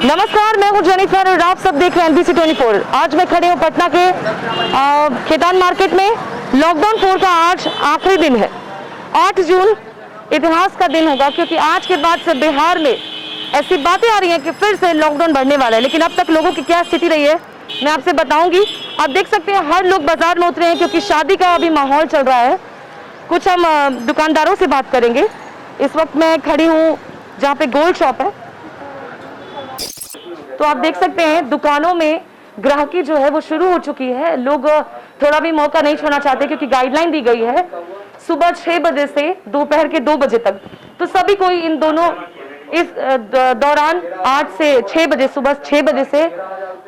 नमस्कार, मैं हूं जेनिफर और आप सब देख रहे हैं NBC 24। आज मैं खड़ी हूं पटना के खेतान मार्केट में। लॉकडाउन 4 का आज आखिरी दिन है। 8 जून इतिहास का दिन होगा, क्योंकि आज के बाद से बिहार में ऐसी बातें आ रही हैं कि फिर से लॉकडाउन बढ़ने वाला है। लेकिन अब तक लोगों की क्या स्थिति रही है मैं आपसे बताऊंगी। आप देख सकते हैं हर लोग बाजार में उतरे हैं, क्योंकि शादी का अभी माहौल चल रहा है। कुछ हम दुकानदारों से बात करेंगे। इस वक्त मैं खड़ी हूँ जहाँ पे गोल्ड शॉप है, तो आप देख सकते हैं दुकानों में ग्राहकी जो है वो शुरू हो चुकी है। लोग थोड़ा भी मौका नहीं छोड़ना चाहते, क्योंकि गाइडलाइन दी गई है सुबह 6 बजे से दोपहर के 2 बजे तक। तो सभी कोई इन दोनों इस दौरान 8 से 6 बजे, सुबह 6 बजे से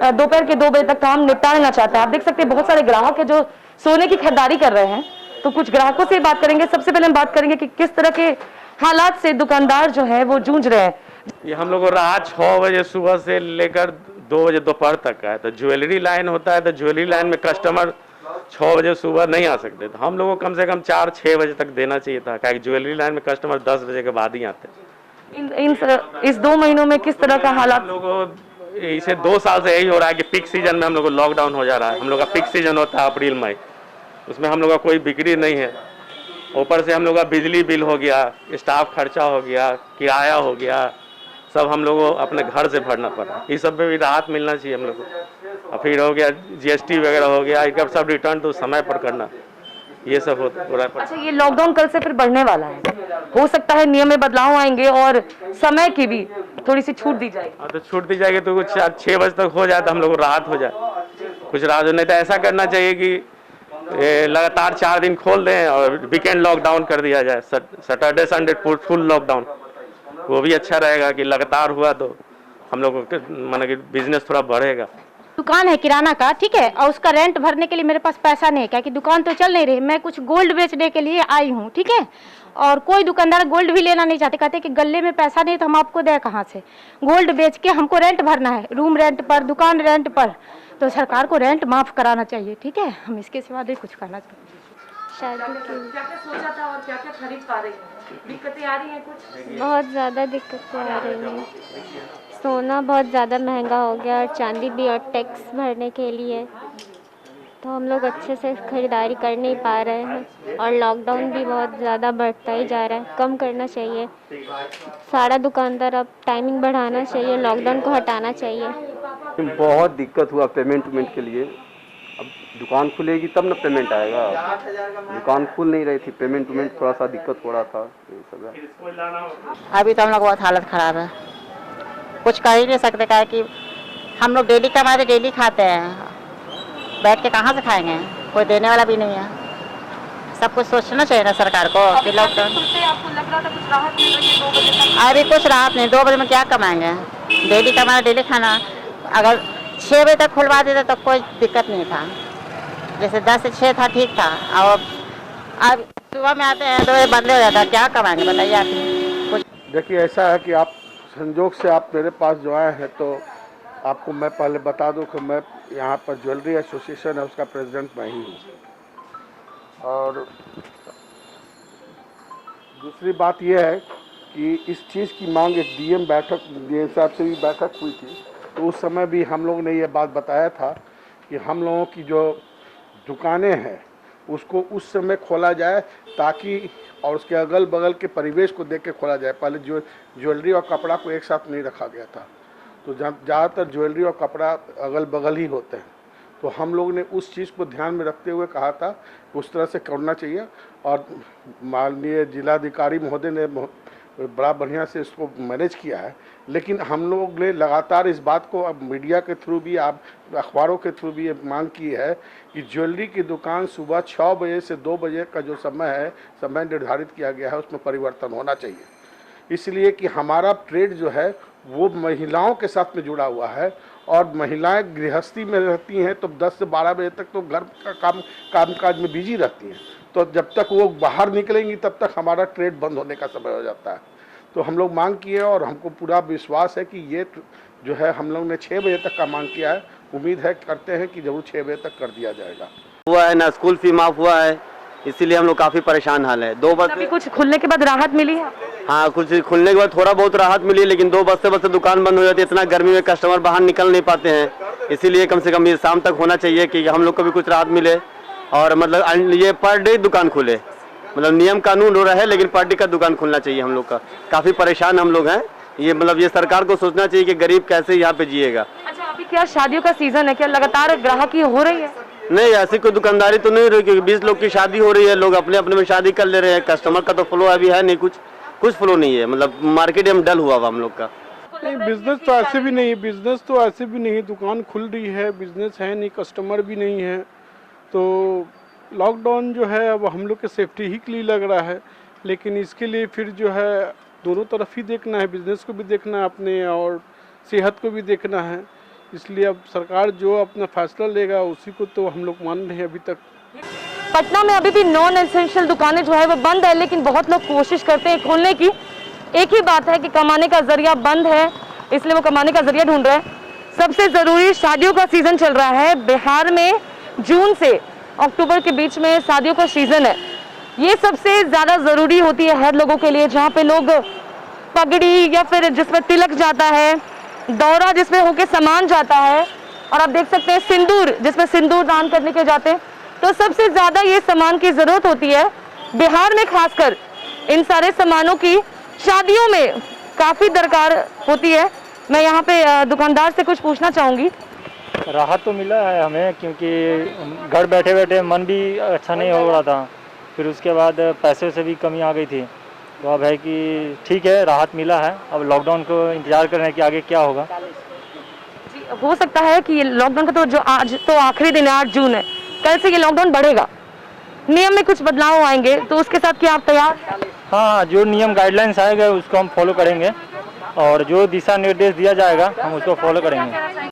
दोपहर के 2 बजे तक काम निपटा लेना चाहता है। आप देख सकते हैं बहुत सारे ग्राहक है जो सोने की खरीदारी कर रहे हैं। तो कुछ ग्राहकों से बात करेंगे। सबसे पहले हम बात करेंगे कि किस तरह के हालात से दुकानदार जो है वो जूझ रहे हैं। ये हम लोग को रात 6 बजे सुबह से लेकर 2 बजे दोपहर तक का है। तो ज्वेलरी लाइन होता है, तो ज्वेलरी लाइन में कस्टमर 6 बजे सुबह नहीं आ सकते। तो हम लोग को कम से कम 4-6 बजे तक देना चाहिए था, क्योंकि ज्वेलरी लाइन में कस्टमर 10 बजे के बाद ही आते हैं। इस 2 महीनों में किस तरह का हालात? हम लोग को इसे 2 साल से यही हो रहा है कि पीक सीजन में हम लोग को लॉकडाउन हो जा रहा है। हम लोग का पीक सीजन होता है अप्रैल मई, उसमें हम लोग का कोई बिक्री नहीं है। ऊपर से हम लोग का बिजली बिल हो गया, स्टाफ खर्चा हो गया, किराया हो गया, सब हम लोग को अपने घर से भरना पड़ा। इस सब पे भी राहत मिलना चाहिए हम लोग को। और फिर हो गया GST वगैरह हो गया, इनका सब रिटर्न तो समय पर करना, ये सब हो रहा है। अच्छा, ये लॉकडाउन कल से फिर बढ़ने वाला है। हो सकता है नियम में बदलाव आएंगे और समय की भी थोड़ी सी छूट दी जाएगी। हाँ, तो छूट दी जाएगी तो कुछ 6 बजे तक हो जाए तो हम लोग को राहत हो जाए, कुछ राहत हो। नहीं तो ऐसा करना चाहिए कि लगातार 4 दिन खोल दें और वीकेंड लॉकडाउन कर दिया जाए, सैटरडे संडे फुल लॉकडाउन। वो भी अच्छा रहेगा कि लगातार हुआ तो हम लोग को माना कि बिजनेस थोड़ा बढ़ेगा। दुकान है किराना का, ठीक है, और उसका रेंट भरने के लिए मेरे पास पैसा नहीं है, क्योंकि दुकान तो चल नहीं रही। मैं कुछ गोल्ड बेचने के लिए आई हूँ, ठीक है, और कोई दुकानदार गोल्ड भी लेना नहीं चाहते। कहते कि गले में पैसा नहीं तो हम आपको दें कहाँ से। गोल्ड बेच के हमको रेंट भरना है, रूम रेंट पर, दुकान रेंट पर। तो सरकार को रेंट माफ़ कराना चाहिए, ठीक है। हम इसके सिवा नहीं कुछ करना चाहिए। शादी क्या क्या सोचा था और क्या क्या खरीद पा रही हैं? दिक्कतें आ रही हैं कुछ? बहुत ज़्यादा दिक्कतें आ रही हैं। सोना बहुत ज़्यादा महंगा हो गया और चांदी भी, और टैक्स भरने के लिए तो हम लोग अच्छे से ख़रीदारी कर नहीं पा रहे हैं। और लॉकडाउन भी बहुत ज़्यादा बढ़ता ही जा रहा है, कम करना चाहिए। सारा दुकानदार अब टाइमिंग बढ़ाना चाहिए, लॉकडाउन को हटाना चाहिए। बहुत दिक्कत हुआ पेमेंट के लिए। अब दुकान खुलेगी तब ना पेमेंट आएगा। दुकान खुल नहीं रही थी, पेमेंट थोड़ा सा दिक्कत हो रहा था, ये सब है। अभी तो हम लोग बहुत हालत ख़राब है, कुछ कर ही नहीं सकते। क्या है कि हम लोग डेली कमाते डेली खाते हैं, बैठ के कहाँ से खाएंगे, कोई देने वाला भी नहीं है। सब कुछ सोचना चाहिए ना सरकार को कि लॉकडाउन। आपको लग रहा था कुछ राहत मिल रही है 2 बजे तक? अभी कुछ राहत नहीं, 2 बजे में क्या कमाएंगे। डेली कमाना डेली खाना। अगर 6 बजे तक खुलवा देते तो कोई दिक्कत नहीं था, जैसे 10 से 6 था, ठीक था। और अब सुबह में आते हैं 2 बजे बंद हो जाता है, क्या कमाएंगे बताइए आप। देखिए, ऐसा है कि आप संजोग से आप मेरे पास जो आए हैं, तो आपको मैं पहले बता दूं कि मैं यहाँ पर ज्वेलरी एसोसिएशन है उसका प्रेसिडेंट मैं ही हूँ। और दूसरी बात यह है कि इस चीज़ की मांग एक DM साहब से भी बैठक हुई थी, तो उस समय भी हम लोग ने ये बात बताया था कि हम लोगों की जो दुकानें हैं उसको उस समय खोला जाए, ताकि और उसके अगल बगल के परिवेश को देख के खोला जाए। पहले ज्वेलरी और कपड़ा को एक साथ नहीं रखा गया था, तो ज़्यादातर ज्वेलरी और कपड़ा अगल बगल ही होते हैं। तो हम लोग ने उस चीज़ को ध्यान में रखते हुए कहा था कि उस तरह से करना चाहिए। और माननीय जिलाधिकारी महोदय ने बड़ा बढ़िया से इसको मैनेज किया है। लेकिन हम लोग ने लगातार इस बात को अब मीडिया के थ्रू भी, आप अखबारों के थ्रू भी ये मांग की है कि ज्वेलरी की दुकान सुबह 6 बजे से 2 बजे का जो समय है, समय निर्धारित किया गया है, उसमें परिवर्तन होना चाहिए। इसलिए कि हमारा ट्रेड जो है वो महिलाओं के साथ में जुड़ा हुआ है, और महिलाएं गृहस्थी में रहती हैं तो 10 से 12 बजे तक तो घर का कामकाज में बिजी रहती हैं। तो जब तक वो बाहर निकलेंगी तब तक हमारा ट्रेड बंद होने का समय हो जाता है। तो हम लोग मांग किए, और हमको पूरा विश्वास है कि ये जो है हम लोग ने 6 बजे तक का मांग किया है। उम्मीद है, करते हैं कि जरूर 6 बजे तक कर दिया जाएगा। हुआ है ना, स्कूल फी माफ़ हुआ है, इसीलिए हम लोग काफ़ी परेशान हाल है। 2 अभी बजे कुछ खुलने के बाद राहत मिली है? हाँ, कुछ खुलने के बाद थोड़ा बहुत राहत मिली, लेकिन 2 बजते दुकान बंद हो जाती है। इतना गर्मी में कस्टमर बाहर निकल नहीं पाते हैं, इसीलिए कम से कम ये शाम तक होना चाहिए कि हम लोग को भी कुछ राहत मिले। और मतलब ये पर डे दुकान खुले, मतलब नियम कानून रहे, लेकिन पर डे का दुकान खुलना चाहिए हम लोग का। काफ़ी परेशान हम लोग हैं, ये मतलब ये सरकार को सोचना चाहिए कि गरीब कैसे यहाँ पे जिएगा। अच्छा, अभी क्या शादियों का सीजन है, क्या लगातार ग्राहकी हो रही है? नहीं, ऐसी कोई दुकानदारी तो नहीं रही, क्योंकि 20 लोग की शादी हो रही है, लोग अपने अपने में शादी कर ले रहे हैं। कस्टमर का तो फ्लो अभी है नहीं, कुछ फ्लो नहीं है, मतलब मार्केट में डल हुआ हम लोग का। नहीं, बिजनेस तो ऐसे भी नहीं, बिजनेस तो ऐसे भी नहीं, दुकान खुल रही है, बिजनेस है नहीं, कस्टमर भी नहीं है। तो लॉकडाउन जो है अब हम लोग के सेफ्टी ही के लिए लग रहा है, लेकिन इसके लिए फिर जो है दोनों तरफ ही देखना है, बिजनेस को भी देखना है अपने और सेहत को भी देखना है। इसलिए अब सरकार जो अपना फैसला लेगा उसी को तो हम लोग मान रहे हैं अभी तक। पटना में अभी भी नॉन एसेंशियल दुकानें जो है वो बंद है, लेकिन बहुत लोग कोशिश करते हैं खोलने की। एक ही बात है कि कमाने का जरिया बंद है, इसलिए वो कमाने का जरिया ढूंढ रहे हैं। सबसे जरूरी, शादियों का सीजन चल रहा है बिहार में। जून से अक्टूबर के बीच में शादियों का सीजन है, ये सबसे ज्यादा जरूरी होती है हर लोगों के लिए, जहाँ पे लोग पगड़ी या फिर जिसमें तिलक जाता है, दौरा जिसमें होके सामान जाता है, और आप देख सकते हैं सिंदूर जिसमें सिंदूर दान करने के जाते हैं। तो सबसे ज्यादा ये सामान की जरूरत होती है बिहार में, खासकर इन सारे सामानों की शादियों में काफी दरकार होती है। मैं यहाँ पे दुकानदार से कुछ पूछना चाहूंगी। राहत तो मिला है हमें, क्योंकि घर बैठे बैठे मन भी अच्छा नहीं हो रहा था, फिर उसके बाद पैसे से भी कमी आ गई थी। तो अब है कि ठीक है, राहत मिला है। अब लॉकडाउन को इंतजार कर रहे हैं कि आगे क्या होगा। जी, हो सकता है कि लॉकडाउन का तो जो आज तो आखिरी दिन है, 8 जून है, कल से ये लॉकडाउन बढ़ेगा, नियम में कुछ बदलाव आएंगे, तो उसके साथ क्या आप तैयार? हाँ, जो नियम गाइडलाइंस आएगा उसको हम फॉलो करेंगे, और जो दिशा निर्देश दिया जाएगा हम उसको फॉलो करेंगे।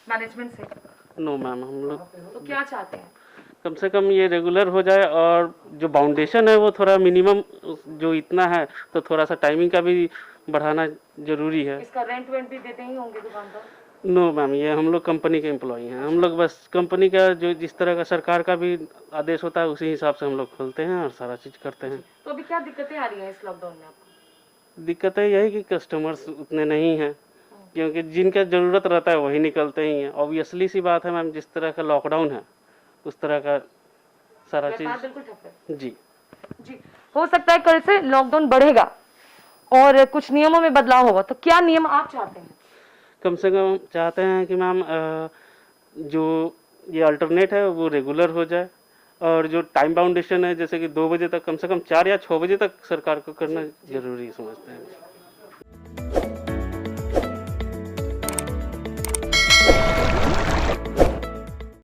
मैनेजमेंट से नो मैम, हम लोग तो क्या चाहते हैं? कम से कम ये रेगुलर हो जाए, और जो बाउंडेशन है वो थोड़ा मिनिमम जो इतना है, तो थोड़ा सा टाइमिंग का भी बढ़ाना जरूरी है। इसका रेंट वेंट भी देते ही होंगे दुकान पर? नो मैम, ये हम लोग कंपनी के एम्प्लॉई हैं, हम लोग बस कंपनी का जो जिस तरह का सरकार का भी आदेश होता है उसी हिसाब से हम लोग खोलते हैं और सारा चीज़ करते हैं। तो अभी क्या दिक्कतें आ रही हैं इस लॉकडाउन में आपको? दिक्कतें यही कि कस्टमर्स उतने नहीं हैं, क्योंकि जिनका ज़रूरत रहता है वही निकलते ही हैं। ऑब्वियसली सी बात है मैम, जिस तरह का लॉकडाउन है उस तरह का सारा चीज़। बिल्कुल ठप है जी जी। हो सकता है कल से लॉकडाउन बढ़ेगा और कुछ नियमों में बदलाव होगा, तो क्या नियम आप चाहते हैं? कम से कम चाहते हैं कि मैम जो ये अल्टरनेट है वो रेगुलर हो जाए, और जो टाइम बाउंडेशन है जैसे कि 2 बजे तक, कम से कम 4 या 6 बजे तक सरकार को करना जरूरी समझते हैं।